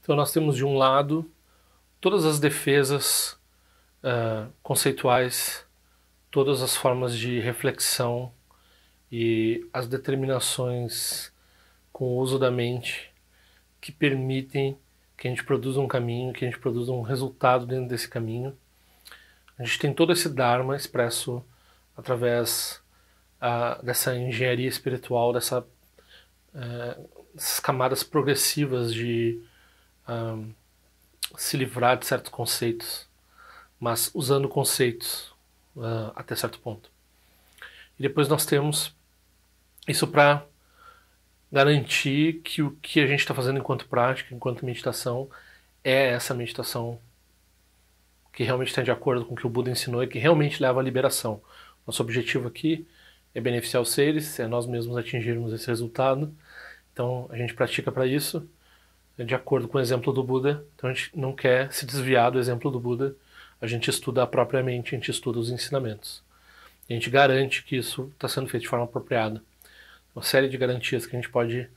Então nós temos de um lado todas as defesas conceituais, todas as formas de reflexão e as determinações com o uso da mente que permitem que a gente produza um caminho, que a gente produza um resultado dentro desse caminho. A gente tem todo esse Dharma expresso através dessa engenharia espiritual, dessas camadas progressivas de se livrar de certos conceitos, mas usando conceitos até certo ponto. E depois nós temos isso para garantir que o que a gente está fazendo enquanto prática, enquanto meditação, é essa meditação que realmente está de acordo com o que o Buda ensinou e que realmente leva à liberação. Nosso objetivo aqui é beneficiar os seres, é nós mesmos atingirmos esse resultado. Então a gente pratica para isso, de acordo com o exemplo do Buda. Então a gente não quer se desviar do exemplo do Buda, a gente estuda propriamente, a gente estuda os ensinamentos. E a gente garante que isso está sendo feito de forma apropriada. Uma série de garantias que a gente pode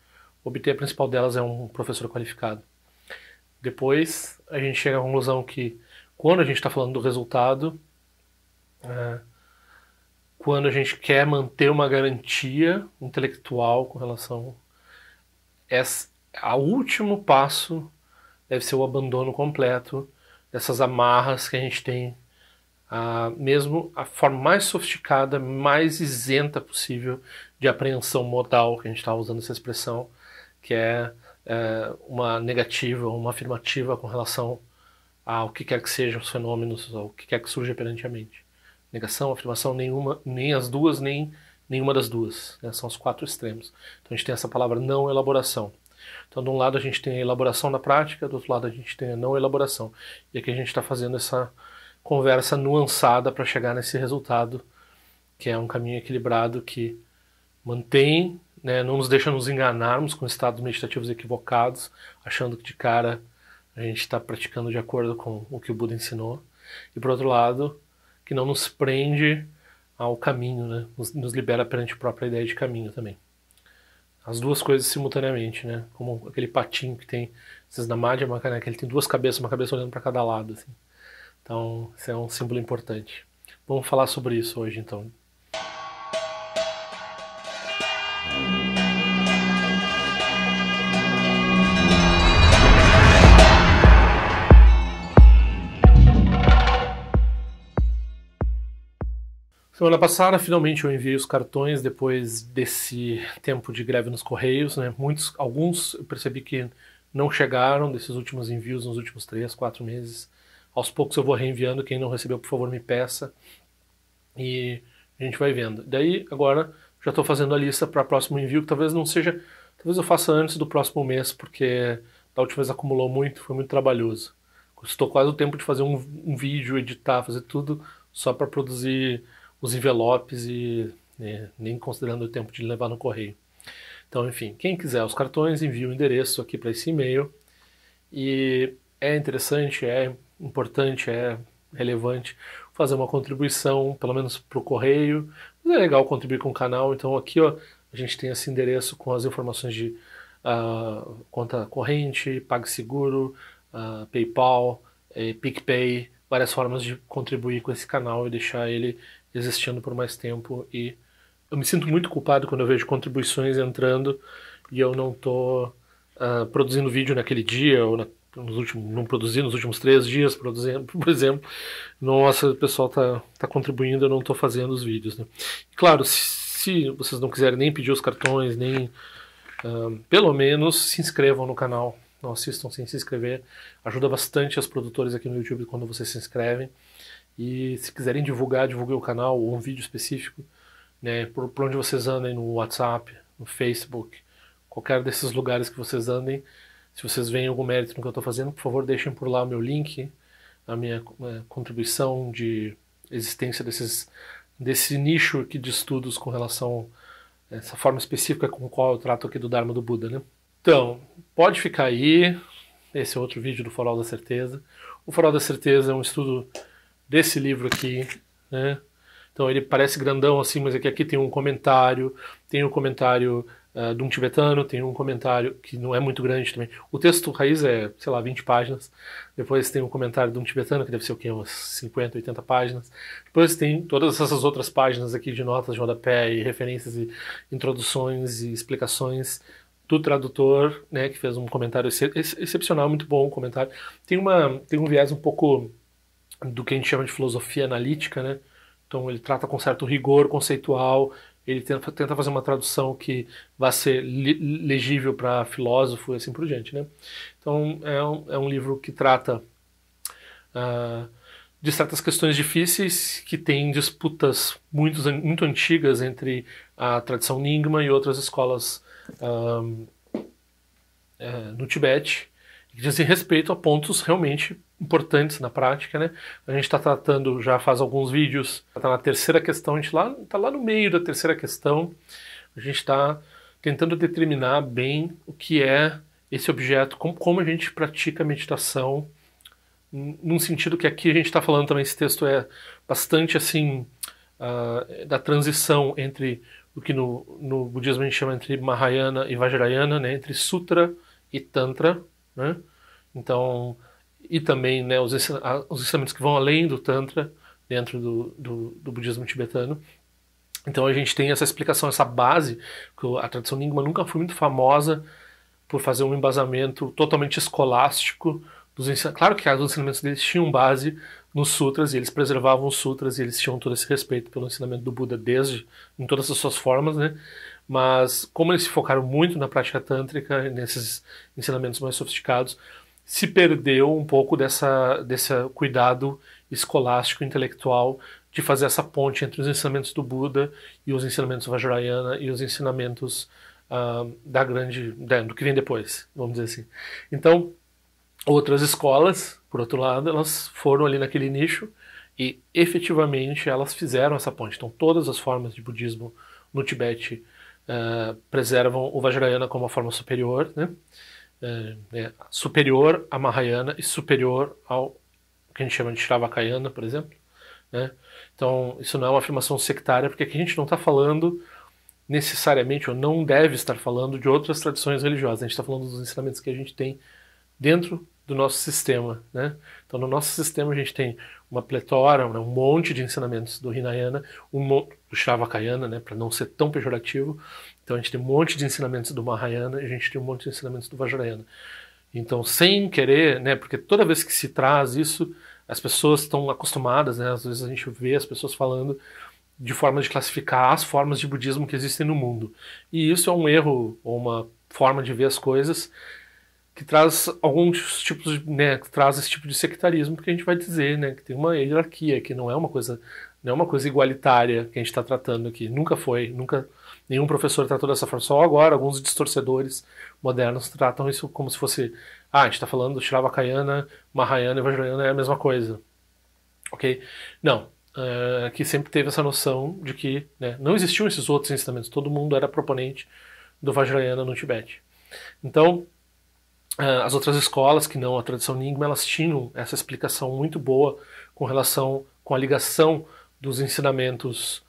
obter, a principal delas é um professor qualificado. Depois a gente chega à conclusão que quando a gente está falando do resultado, quando a gente quer manter uma garantia intelectual com relação ao último passo, deve ser o abandono completo dessas amarras que a gente tem, mesmo a forma mais sofisticada, mais isenta possível de apreensão modal, que a gente está usando essa expressão, que é uma negativa, uma afirmativa com relação ao que quer que sejam os fenômenos, ao que quer que surja perante a mente. Negação, afirmação, nem as duas, nem nenhuma das duas, né? São os quatro extremos. Então a gente tem essa palavra não elaboração. Então de um lado a gente tem a elaboração na prática, do outro lado a gente tem a não elaboração. E aqui a gente está fazendo essa conversa nuançada para chegar nesse resultado, que é um caminho equilibrado que mantém, né, não nos deixa nos enganarmos com estados meditativos equivocados, achando que de cara a gente está praticando de acordo com o que o Buda ensinou. E por outro lado, que não nos prende ao caminho, né, nos libera perante a própria ideia de caminho também. As duas coisas simultaneamente, né, como aquele patinho que tem, esses da Madhyamaka, né, que ele tem duas cabeças, uma cabeça olhando para cada lado, assim. Então, isso é um símbolo importante. Vamos falar sobre isso hoje, então. Semana passada, finalmente eu enviei os cartões depois desse tempo de greve nos Correios, né? Alguns eu percebi que não chegaram desses últimos envios nos últimos 3, 4 meses. Aos poucos eu vou reenviando, quem não recebeu, por favor, me peça. E a gente vai vendo. Daí, agora, já estou fazendo a lista para o próximo envio, que talvez não seja... Talvez eu faça antes do próximo mês, porque da última vez acumulou muito, foi muito trabalhoso. Custou quase o tempo de fazer um vídeo, editar, fazer tudo, só para produzir os envelopes e nem considerando o tempo de levar no correio. Então, enfim, quem quiser os cartões, envia o endereço aqui para esse e-mail. E é interessante, é importante, é relevante fazer uma contribuição, pelo menos para o correio. Mas é legal contribuir com o canal. Então aqui ó, a gente tem esse endereço com as informações de conta corrente, PagSeguro, PayPal, PicPay, várias formas de contribuir com esse canal e deixar ele existindo por mais tempo. E eu me sinto muito culpado quando eu vejo contribuições entrando e eu não estou produzindo vídeo naquele dia, ou não produzi nos últimos 3 dias, produzindo, por exemplo. Nossa, o pessoal tá contribuindo, eu não estou fazendo os vídeos, né? E, claro, se vocês não quiserem nem pedir os cartões, nem pelo menos se inscrevam no canal. Não assistam sem se inscrever. Ajuda bastante as produtoras aqui no YouTube quando vocês se inscrevem. E se quiserem divulguem o canal ou um vídeo específico, né, por onde vocês andem, no WhatsApp, no Facebook, qualquer desses lugares que vocês andem. Se vocês veem algum mérito no que eu estou fazendo, por favor, deixem por lá o meu link, a minha contribuição de existência desse nicho aqui de estudos com relação a essa forma específica com a qual eu trato aqui do Dharma do Buda, né? Então, pode ficar aí. Esse é outro vídeo do Farol da Certeza. O Farol da Certeza é um estudo desse livro aqui, né? Então ele parece grandão assim, mas aqui tem um comentário, tem um comentário de um tibetano, tem um comentário que não é muito grande também. O texto raiz é, sei lá, 20 páginas. Depois tem um comentário de um tibetano, que deve ser o quê? Umas 50, 80 páginas. Depois tem todas essas outras páginas aqui de notas de rodapé e referências e introduções e explicações do tradutor, né, que fez um comentário excepcional, muito bom o comentário. Tem um viés um pouco do que a gente chama de filosofia analítica, né? Então ele trata com certo rigor conceitual, ele tenta fazer uma tradução que vá ser legível para filósofo e assim por diante, né? Então é um livro que trata de certas questões difíceis, que tem disputas muito antigas entre a tradição Nyingma e outras escolas no Tibete, que dizem respeito a pontos realmente importantes na prática, né? A gente está tratando, já faz alguns vídeos, está na terceira questão, a gente está lá no meio da terceira questão, a gente está tentando determinar bem o que é esse objeto, como a gente pratica a meditação, num sentido que aqui a gente está falando também, esse texto é bastante assim, da transição entre o que no budismo a gente chama entre Mahayana e Vajrayana, né? Entre Sutra e Tantra, né? Então, e também, né, os ensinamentos que vão além do Tantra dentro do budismo tibetano. Então a gente tem essa explicação, essa base, que a tradição Nyingma nunca foi muito famosa por fazer um embasamento totalmente escolástico dos ensinamentos. Claro que os ensinamentos deles tinham base nos sutras, e eles preservavam os sutras, e eles tinham todo esse respeito pelo ensinamento do Buda em todas as suas formas, né? Mas como eles se focaram muito na prática tântrica, nesses ensinamentos mais sofisticados, se perdeu um pouco desse cuidado escolástico, intelectual, de fazer essa ponte entre os ensinamentos do Buda e os ensinamentos Vajrayana e os ensinamentos do que vem depois, vamos dizer assim. Então, outras escolas, por outro lado, elas foram ali naquele nicho e efetivamente elas fizeram essa ponte. Então, todas as formas de budismo no Tibete preservam o Vajrayana como a forma superior, né? Superior a Mahayana e superior ao que a gente chama de Shravakayana, por exemplo, né? Então, isso não é uma afirmação sectária, porque aqui a gente não está falando necessariamente, ou não deve estar falando, de outras tradições religiosas. A gente está falando dos ensinamentos que a gente tem dentro do nosso sistema, né? Então, no nosso sistema a gente tem uma pletora, um monte de ensinamentos do Hinayana, do Shravakayana, né, para não ser tão pejorativo. Então a gente tem um monte de ensinamentos do Mahayana e a gente tem um monte de ensinamentos do Vajrayana. Então, sem querer, né, porque toda vez que se traz isso, as pessoas estão acostumadas, né, às vezes a gente vê as pessoas falando de forma de classificar as formas de budismo que existem no mundo. E isso é um erro, ou uma forma de ver as coisas que traz alguns tipos, né, que traz esse tipo de sectarismo, porque a gente vai dizer, né, que tem uma hierarquia, que não é uma coisa igualitária que a gente está tratando aqui. Nunca foi, nunca nenhum professor tratou dessa forma. Só agora alguns distorcedores modernos tratam isso como se fosse, a gente está falando do Shravakayana, Mahayana e Vajrayana é a mesma coisa, ok? Não. Que sempre teve essa noção de que, né, não existiam esses outros ensinamentos, todo mundo era proponente do Vajrayana no Tibete. Então, as outras escolas, que não a tradição Nyingma, elas tinham essa explicação muito boa com relação com a ligação dos ensinamentos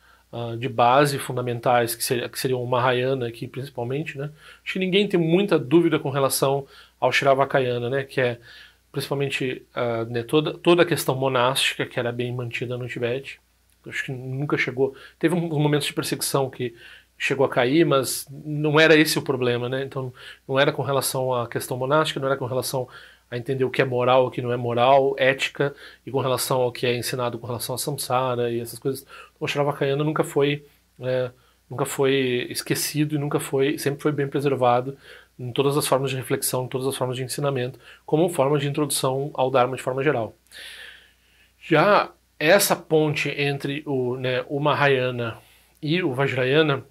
de base fundamentais, que seriam o Mahayana aqui principalmente, né? Acho que ninguém tem muita dúvida com relação ao Shravakayana, né, que é principalmente né, toda a questão monástica, que era bem mantida no Tibete. Acho que nunca chegou... Teve uns momentos de perseguição que chegou a cair, mas não era esse o problema, né? Então não era com relação à questão monástica, não era com relação a entender o que é moral, o que não é moral, ética, e com relação ao que é ensinado com relação a samsara e essas coisas. O Shravakayana nunca foi esquecido e sempre foi bem preservado em todas as formas de reflexão, em todas as formas de ensinamento, como forma de introdução ao Dharma de forma geral. Já essa ponte entre o Mahayana e o Vajrayana,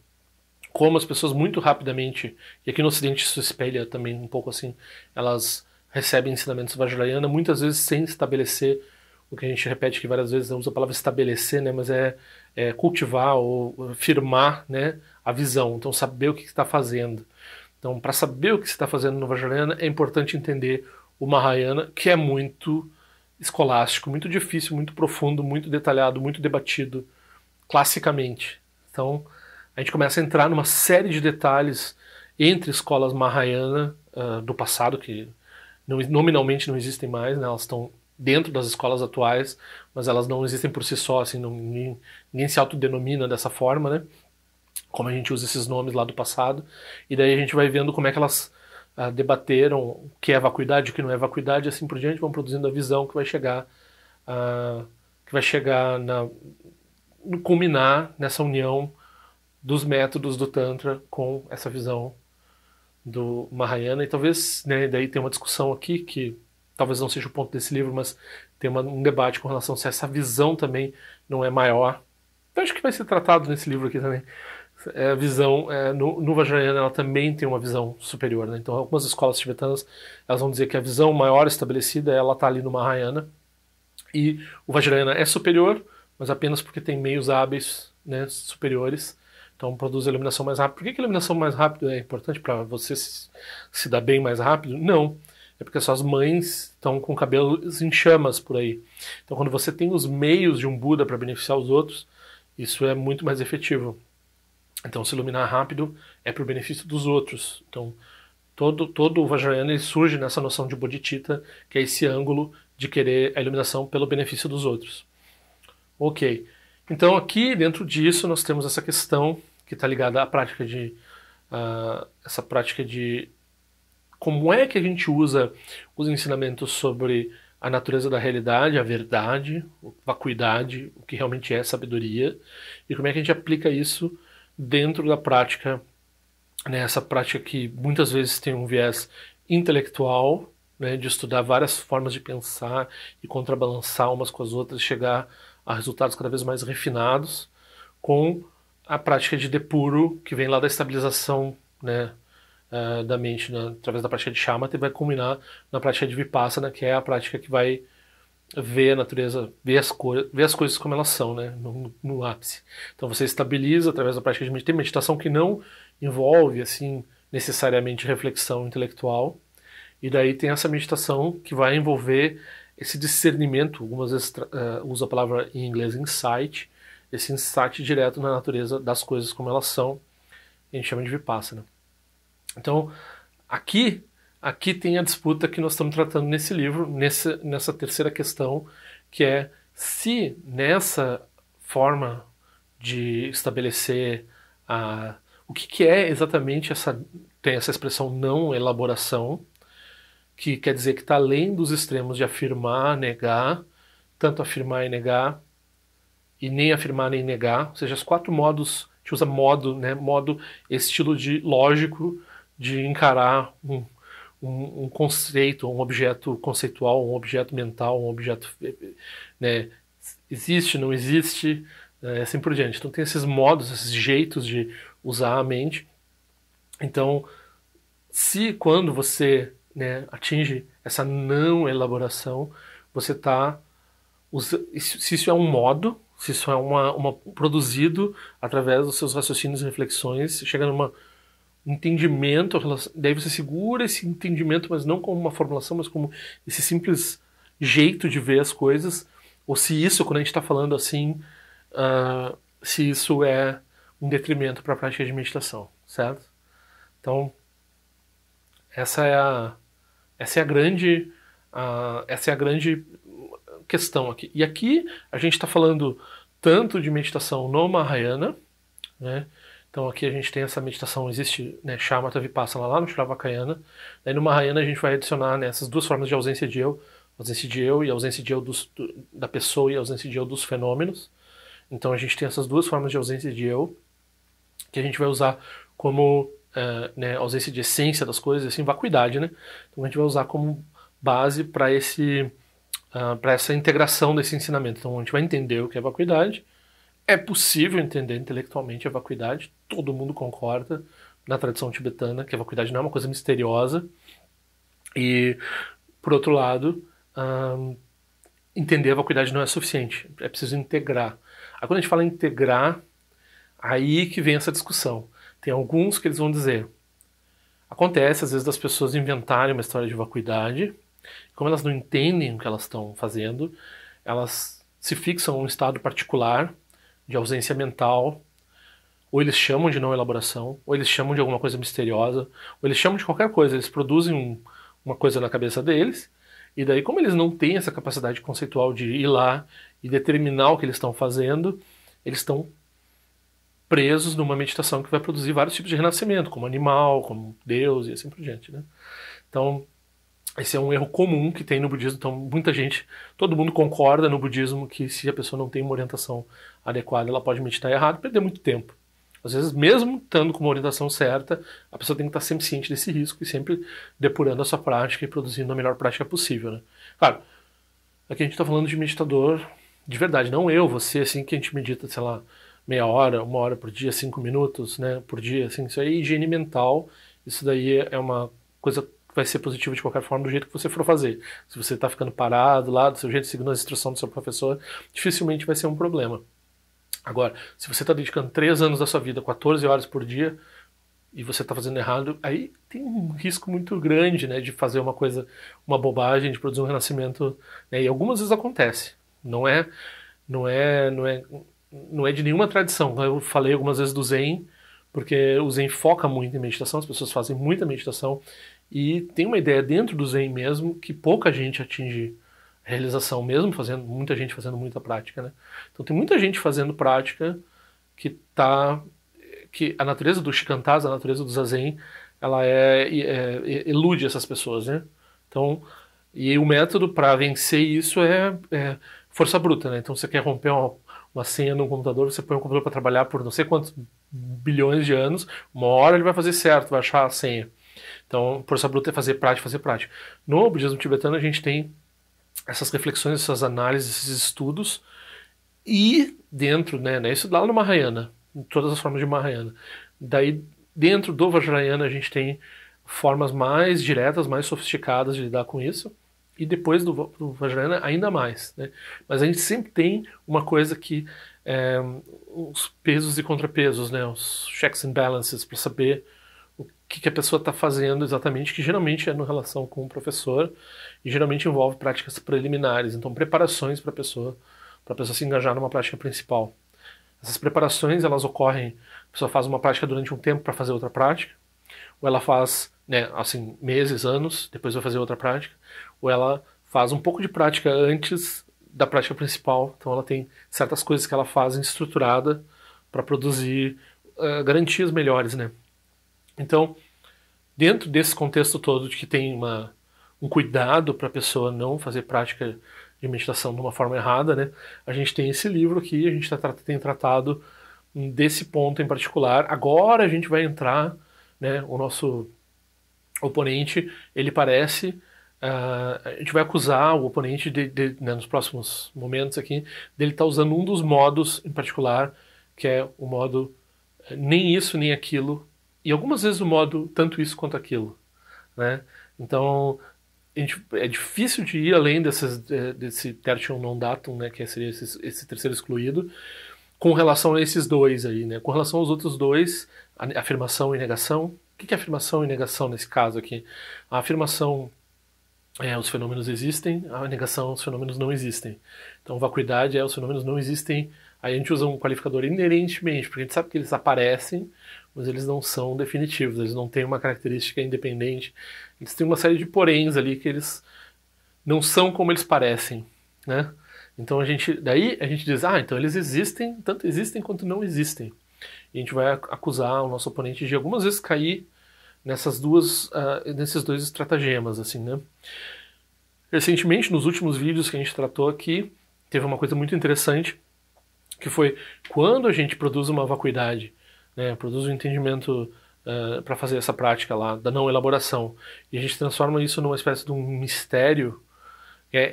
como as pessoas muito rapidamente, e aqui no Ocidente isso se espelha também um pouco assim, elas recebem ensinamentos Vajrayana, muitas vezes sem estabelecer, o que a gente repete aqui várias vezes, usa a palavra estabelecer, né, mas é cultivar ou firmar, né, a visão, então saber o que está fazendo. Então, para saber o que você está fazendo no Vajrayana, é importante entender o Mahayana, que é muito escolástico, muito difícil, muito profundo, muito detalhado, muito debatido, classicamente. Então, a gente começa a entrar numa série de detalhes entre escolas Mahayana do passado, que nominalmente não existem mais, né? Elas estão dentro das escolas atuais, mas elas não existem por si só, assim, ninguém se autodenomina dessa forma, né? Como a gente usa esses nomes lá do passado, e daí a gente vai vendo como é que elas debateram o que é vacuidade, o que não é vacuidade, e assim por diante, vão produzindo a visão que vai chegar no culminar nessa união dos métodos do Tantra com essa visão do Mahayana. E talvez, né, daí tem uma discussão aqui que talvez não seja o ponto desse livro, mas tem um debate com relação a se essa visão também não é maior. Eu acho que vai ser tratado nesse livro aqui também. A visão no Vajrayana, ela também tem uma visão superior, né? Então algumas escolas tibetanas elas vão dizer que a visão maior estabelecida ela está ali no Mahayana, e o Vajrayana é superior, mas apenas porque tem meios hábeis, né, superiores. Então produz a iluminação mais rápido. Por que a iluminação mais rápida é importante para você se dar bem mais rápido? Não. É porque suas mães estão com cabelos em chamas por aí. Então quando você tem os meios de um Buda para beneficiar os outros, isso é muito mais efetivo. Então se iluminar rápido é para o benefício dos outros. Então todo o Vajrayana ele surge nessa noção de bodhicitta, que é esse ângulo de querer a iluminação pelo benefício dos outros. Ok. Então aqui dentro disso nós temos essa questão que está ligada à prática essa prática de como é que a gente usa os ensinamentos sobre a natureza da realidade, a verdade, a vacuidade, o que realmente é sabedoria, e como é que a gente aplica isso dentro da prática, né, essa prática que muitas vezes tem um viés intelectual, né, de estudar várias formas de pensar e contrabalançar umas com as outras, chegar a resultados cada vez mais refinados, com a prática de depuro, que vem lá da estabilização, né, da mente, né, através da prática de shamatha, e vai culminar na prática de vipassana, que é a prática que vai ver a natureza, ver as coisas como elas são, né, no ápice. Então você estabiliza através da prática de meditação, meditação que não envolve assim necessariamente reflexão intelectual, e daí tem essa meditação que vai envolver esse discernimento, algumas vezes usa a palavra em inglês insight, esse insight direto na natureza das coisas como elas são, a gente chama de vipassana. Então, aqui tem a disputa que nós estamos tratando nesse livro, nessa terceira questão, que é se nessa forma de estabelecer o que é exatamente tem essa expressão não elaboração, que quer dizer que está além dos extremos de afirmar, negar, tanto afirmar e negar, e nem afirmar nem negar, ou seja, os 4 modos, a gente usa modo, né, modo, estilo de lógico de encarar um conceito, um objeto conceitual, um objeto mental, um objeto, né, existe, não existe, assim por diante. Então tem esses modos, esses jeitos de usar a mente. Então, quando você, né, atinge essa não elaboração, você está, se isso é um modo, se isso é produzido através dos seus raciocínios e reflexões, chega num entendimento, daí você segura esse entendimento, mas não como uma formulação, mas como esse simples jeito de ver as coisas, ou se isso, quando a gente está falando assim, se isso é um detrimento para a prática de meditação, certo? Então, essa é a grande questão aqui. E aqui a gente está falando tanto de meditação no Mahayana, né? Então aqui a gente tem essa meditação, existe, né, Shamatha Vipassana lá no Shravakayana. Daí no Mahayana a gente vai adicionar, né, essas 2 formas de ausência de eu e a ausência de eu da pessoa e a ausência de eu dos fenômenos. Então a gente tem essas 2 formas de ausência de eu que a gente vai usar como né, ausência de essência das coisas, assim, vacuidade, né? Então a gente vai usar como base para essa integração desse ensinamento. Então a gente vai entender o que é vacuidade. É possível entender intelectualmente a vacuidade, todo mundo concorda na tradição tibetana que a vacuidade não é uma coisa misteriosa. E, por outro lado, entender a vacuidade não é suficiente, é preciso integrar. Aí quando a gente fala em integrar, aí que vem essa discussão. Tem alguns que eles vão dizer, acontece às vezes das pessoas inventarem uma história de vacuidade, como elas não entendem o que elas estão fazendo, elas se fixam em um estado particular de ausência mental, ou eles chamam de não elaboração, ou eles chamam de alguma coisa misteriosa, ou eles chamam de qualquer coisa. Eles produzem uma coisa na cabeça deles, e daí, como eles não têm essa capacidade conceitual de ir lá e determinar o que eles estão fazendo, eles estão presos numa meditação que vai produzir vários tipos de renascimento, como animal, como Deus e assim por diante, né? Então, esse é um erro comum que tem no budismo. Então, muita gente, todo mundo concorda no budismo que se a pessoa não tem uma orientação adequada, ela pode meditar errado e perder muito tempo. Às vezes, mesmo estando com uma orientação certa, a pessoa tem que estar sempre ciente desse risco e sempre depurando a sua prática e produzindo a melhor prática possível, né? Claro, aqui a gente está falando de meditador de verdade, não eu, você, assim, que a gente medita, sei lá, meia hora, 1 hora por dia, 5 minutos, né, por dia, assim, isso aí é higiene mental, isso daí é uma coisa que vai ser positiva de qualquer forma do jeito que você for fazer. Se você está ficando parado lá, do seu jeito, seguindo as instruções do seu professor, dificilmente vai ser um problema. Agora, se você está dedicando 3 anos da sua vida, 14 horas por dia, e você está fazendo errado, aí tem um risco muito grande, né, de fazer uma coisa, uma bobagem, de produzir um renascimento, né, e algumas vezes acontece. Não é, não é, não é, não é de nenhuma tradição. Eu falei algumas vezes do Zen, porque o Zen foca muito em meditação, as pessoas fazem muita meditação, e tem uma ideia dentro do Zen mesmo que pouca gente atinge realização, mesmo fazendo, muita gente fazendo muita prática, né? Então tem muita gente fazendo prática que a natureza do shikantaza, a natureza do zazen, ela elude essas pessoas, né? Então, e o método para vencer isso é força bruta, né? Então você quer romper uma senha no computador, você põe um computador para trabalhar por não sei quantos bilhões de anos, uma hora ele vai fazer certo, vai achar a senha. Então, força bruta é fazer prática, fazer prática. No budismo tibetano a gente tem essas reflexões, essas análises, esses estudos, e dentro, né, isso lá no Mahayana, em todas as formas de Mahayana. Daí, dentro do Vajrayana, a gente tem formas mais diretas, mais sofisticadas de lidar com isso, e depois do Vajrayana, ainda mais, né? Mas a gente sempre tem uma coisa que os pesos e contrapesos, né, os checks and balances, para saber o que a pessoa está fazendo exatamente, que geralmente é no relação com o professor, e geralmente envolve práticas preliminares, então preparações para a pessoa se engajar numa prática principal. Essas preparações, elas ocorrem, a pessoa faz uma prática durante um tempo para fazer outra prática, ou ela faz, né, assim, meses, anos, depois vai fazer outra prática, ou ela faz um pouco de prática antes da prática principal, então ela tem certas coisas que ela faz estruturada para produzir garantias melhores, né? Então, dentro desse contexto todo de que tem um cuidado para a pessoa não fazer prática de meditação de uma forma errada, né? A gente tem esse livro aqui, a gente tem tratado desse ponto em particular. Agora a gente vai entrar, né? O nosso oponente, ele parece, a gente vai acusar o oponente né, nos próximos momentos aqui, dele estar usando um dos modos em particular, que é o modo nem isso nem aquilo, e algumas vezes o modo tanto isso quanto aquilo, né? Então é difícil de ir além desse tertium non datum, né, que seria esse terceiro excluído, com relação a esses dois aí, né? Com relação aos outros dois, afirmação e negação. O que é afirmação e negação nesse caso aqui? A afirmação os fenômenos existem, a negação, os fenômenos não existem. Então, vacuidade os fenômenos não existem. Aí a gente usa um qualificador inerentemente, porque a gente sabe que eles aparecem, mas eles não são definitivos, eles não têm uma característica independente. Eles têm uma série de poréns ali que eles não são como eles parecem, né? Então daí a gente diz, então eles existem, tanto existem quanto não existem. E a gente vai acusar o nosso oponente de algumas vezes cair nesses dois estratagemas, assim, né? Recentemente, nos últimos vídeos que a gente tratou aqui, teve uma coisa muito interessante, que foi quando a gente produz uma vacuidade, né, produz um entendimento para fazer essa prática lá da não elaboração, e a gente transforma isso numa espécie de um mistério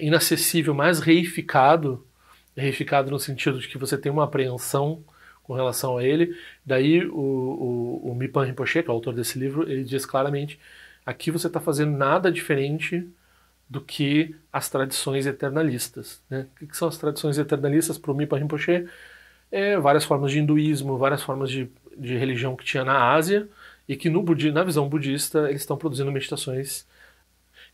inacessível, mais reificado no sentido de que você tem uma apreensão com relação a ele. Daí o Mipan Rinpoche, que é o autor desse livro, ele diz claramente, aqui você está fazendo nada diferente do que as tradições eternalistas, né? O que são as tradições eternalistas para o Mipan Rinpoche? Várias formas de hinduísmo, várias formas de religião que tinha na Ásia, e que na visão budista eles estão produzindo meditações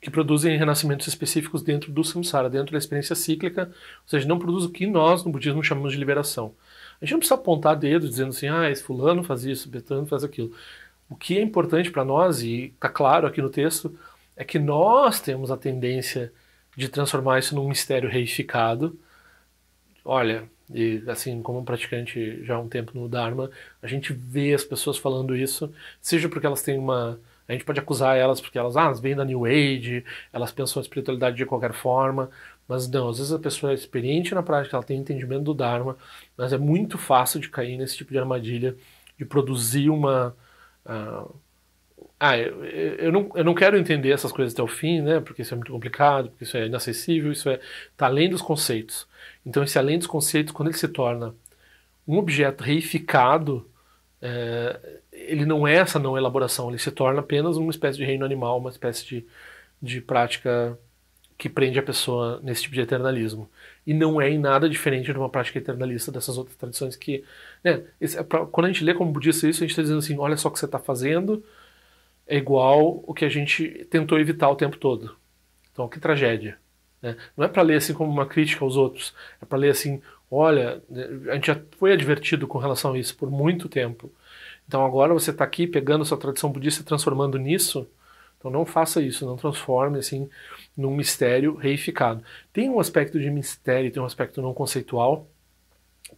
que produzem renascimentos específicos dentro do samsara, dentro da experiência cíclica, ou seja, não produz o que nós no budismo chamamos de liberação. A gente não precisa apontar dedo dizendo assim, esse fulano faz isso, Betano faz aquilo. O que é importante para nós, e está claro aqui no texto, é que nós temos a tendência de transformar isso num mistério reificado. Olha, e assim, como um praticante já há um tempo no Dharma, a gente vê as pessoas falando isso, seja porque elas têm uma. A gente pode acusar elas porque elas vêm da New Age, elas pensam a espiritualidade de qualquer forma, mas não, às vezes a pessoa é experiente na prática, ela tem entendimento do Dharma, mas é muito fácil de cair nesse tipo de armadilha, de produzir uma. Uh, eu não quero entender essas coisas até o fim, né? Porque isso é muito complicado, porque isso é inacessível, tá além dos conceitos. Então, esse além dos conceitos, quando ele se torna um objeto reificado, ele não é essa não elaboração, ele se torna apenas uma espécie de reino animal, uma espécie de prática que prende a pessoa nesse tipo de eternalismo. E não é em nada diferente de uma prática eternalista dessas outras tradições que... Né, quando a gente lê como budista isso, a gente está dizendo assim, olha só o que você está fazendo, é igual o que a gente tentou evitar o tempo todo. Então, que tragédia. Né? Não é para ler assim como uma crítica aos outros, é para ler assim, olha, a gente já foi advertido com relação a isso por muito tempo. Então agora você está aqui pegando a sua tradição budista e transformando nisso, então não faça isso, não transforme assim num mistério reificado. Tem um aspecto de mistério, tem um aspecto não conceitual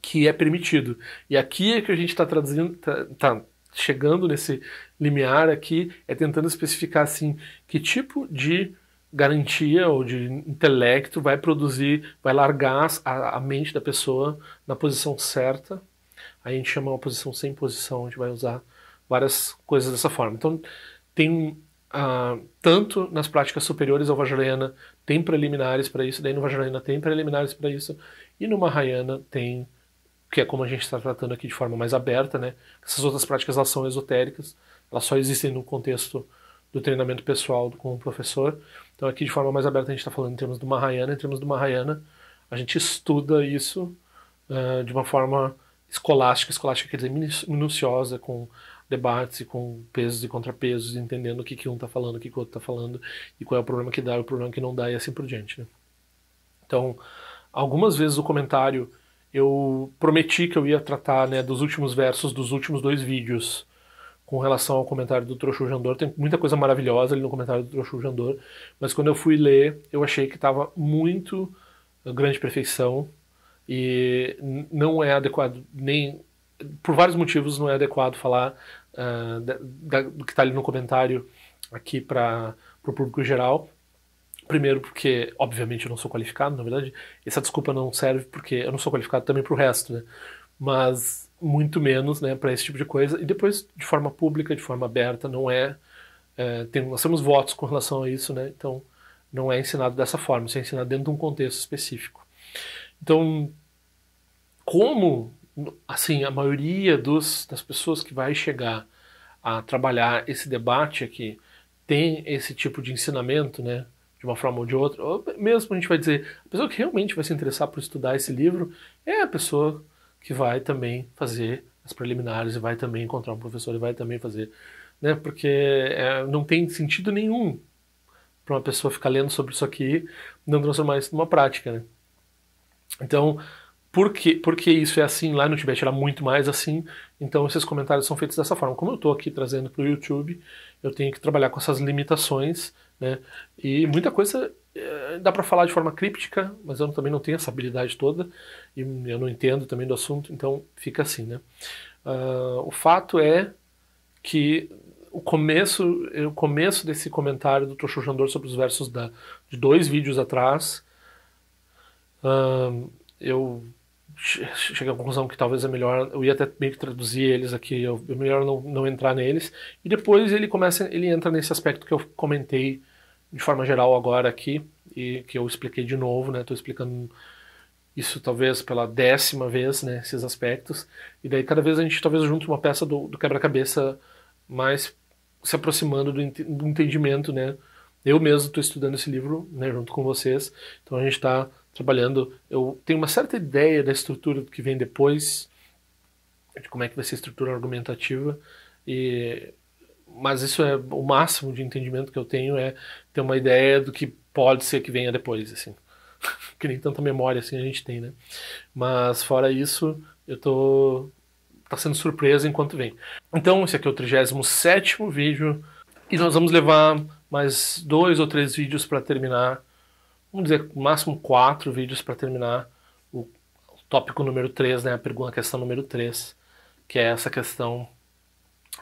que é permitido. E aqui é que a gente está traduzindo, tá chegando nesse limiar aqui, é tentando especificar assim que tipo de garantia ou de intelecto vai produzir, vai largar a mente da pessoa na posição certa. A gente chama uma posição sem posição, a gente vai usar várias coisas dessa forma. Então, tem tanto nas práticas superiores ao Vajrayana tem preliminares para isso, daí no Vajrayana tem preliminares para isso, e no Mahayana tem, que é como a gente está tratando aqui de forma mais aberta, né? Essas outras práticas elas são esotéricas, elas só existem no contexto do treinamento pessoal com o professor. Então aqui de forma mais aberta a gente está falando em termos do Mahayana. Em termos do Mahayana, a gente estuda isso de uma forma escolástica quer dizer minuciosa, com debates e com pesos e contrapesos, entendendo o que um está falando, o que o outro está falando, e qual é o problema que dá e o problema que não dá, e assim por diante. Né? Então, algumas vezes o comentário eu prometi que eu ia tratar, né, dos últimos versos dos últimos 2 vídeos com relação ao comentário do Trochu Jandor. Tem muita coisa maravilhosa ali no comentário do Trochu Jandor, mas quando eu fui ler, eu achei que estava muito grande perfeição e não é adequado, nem por vários motivos não é adequado falar do que está ali no comentário aqui para o público geral. Primeiro porque, obviamente, eu não sou qualificado, na verdade, essa desculpa não serve porque eu não sou qualificado também para o resto, né? Mas muito menos, né, para esse tipo de coisa. E depois, de forma pública, de forma aberta, não nós temos votos com relação a isso, né? Então, não é ensinado dessa forma, isso é ensinado dentro de um contexto específico. Então, como, assim, a maioria das pessoas que vai chegar a trabalhar esse debate aqui tem esse tipo de ensinamento, né? De uma forma ou de outra, ou mesmo a gente vai dizer, a pessoa que realmente vai se interessar por estudar esse livro é a pessoa que vai também fazer as preliminares e vai também encontrar um professor e vai também fazer, né? Porque não tem sentido nenhum para uma pessoa ficar lendo sobre isso aqui e não transformar isso numa prática, né? Então, porque isso é assim, lá no Tibete era muito mais assim, então esses comentários são feitos dessa forma. Como eu estou aqui trazendo para o YouTube, eu tenho que trabalhar com essas limitações, né? E muita coisa dá para falar de forma críptica, mas eu também não tenho essa habilidade toda, e eu não entendo também do assunto, então fica assim, né? O fato é que o começo desse comentário do Trochu Jandor sobre os versos de 2 vídeos atrás, eu cheguei à conclusão que talvez é melhor, eu ia até meio que traduzir eles aqui, é melhor não entrar neles, e depois ele entra nesse aspecto que eu comentei de forma geral agora aqui, e que eu expliquei de novo, né, estou explicando isso talvez pela 10ª vez, né, esses aspectos, e daí cada vez a gente talvez junte uma peça do quebra-cabeça mais se aproximando do entendimento, né. Eu mesmo estou estudando esse livro, né, junto com vocês, então a gente está trabalhando. Eu tenho uma certa ideia da estrutura do que vem depois, de como é que vai ser a estrutura argumentativa, mas isso é o máximo de entendimento que eu tenho, é ter uma ideia do que pode ser que venha depois, assim. que nem tanta memória assim a gente tem, né? Mas fora isso, tá sendo surpresa enquanto vem. Então, esse aqui é o 37º vídeo e nós vamos levar mais 2 ou 3 vídeos para terminar. Vamos dizer, no máximo 4 vídeos para terminar o tópico número 3, né? A questão número 3, que é essa questão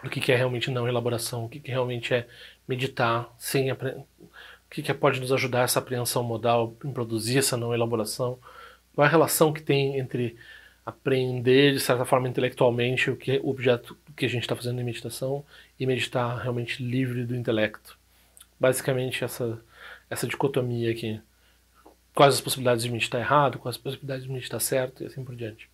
do que é realmente não elaboração, o que realmente é meditar, o que pode nos ajudar essa apreensão modal em produzir essa não elaboração, qual é a relação que tem entre aprender de certa forma intelectualmente o objeto que a gente está fazendo em meditação e meditar realmente livre do intelecto. Basicamente essa dicotomia aqui. Quais as possibilidades de meditar errado, quais as possibilidades de meditar certo e assim por diante.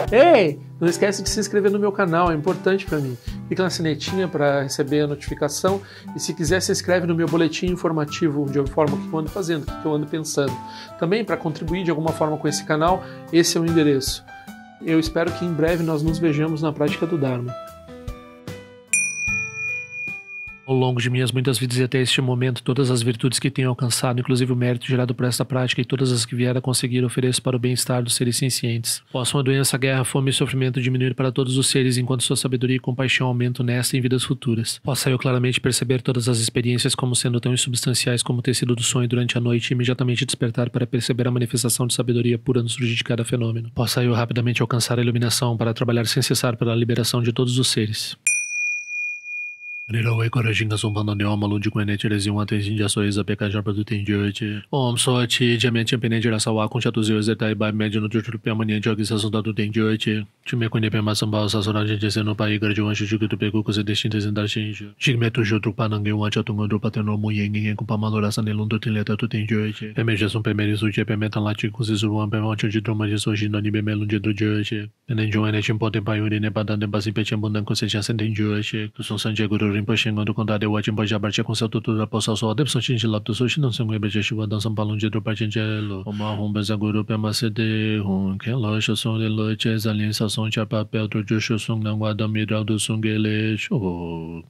Ei, não esquece de se inscrever no meu canal, é importante para mim. Clica na sinetinha para receber a notificação e se quiser se inscreve no meu boletim informativo onde eu informo o que eu ando fazendo, o que eu ando pensando. Também para contribuir de alguma forma com esse canal, esse é o endereço. Eu espero que em breve nós nos vejamos na prática do Dharma. Ao longo de minhas muitas vidas e até este momento, todas as virtudes que tenho alcançado, inclusive o mérito gerado por esta prática e todas as que vier a conseguir, ofereço para o bem-estar dos seres sencientes. Possam a doença, a guerra, a fome e o sofrimento diminuir para todos os seres, enquanto sua sabedoria e compaixão aumentam nesta e em vidas futuras. Possa eu claramente perceber todas as experiências como sendo tão insubstanciais como o tecido do sonho durante a noite e imediatamente despertar para perceber a manifestação de sabedoria pura no surgir de cada fenômeno. Possa eu rapidamente alcançar a iluminação para trabalhar sem cessar pela liberação de todos os seres. Nirawe Korajinga Sumpana Neoma Lundi Quene Tirezi Wate Jinja Soiza Pekaja Produtin Joji Om Sochi Jamen Champene Jirasawa Kunchatuzi Zetai Bai Mediano Jutu Piamani Jogi Sasundatu Tem Joji Time Quene Pema Samba Sasura Gente Seno Pai Garjuan Shujuku Peku Kuze Destintes Zendar Shinju Jigmetu Jutru Panangi Wancha Tumundu Pateno Muyengi Kupamalora Sanelundu Tileta Tutin Joji Pemeja Sum Pemeri Suji Pemetan Lati Kuzizuan Pemancho de Droma de Soji Nani Bemelunde do Joji Nenjuane Chimpote Payuri Nebadan Basi Pechambundan Kuseja Senten Joji Tusun Sanje Guru Rinpoche quando condade o Wajin Boja Barche com seu tutor da poça só deve sentir de lapto sushi não se engebe de chuva dançam balão de dropa gelo o marrom bezaguru pema cd rum que loja som de lote alien sa som de papel do jusho som não guarda miral do sungele show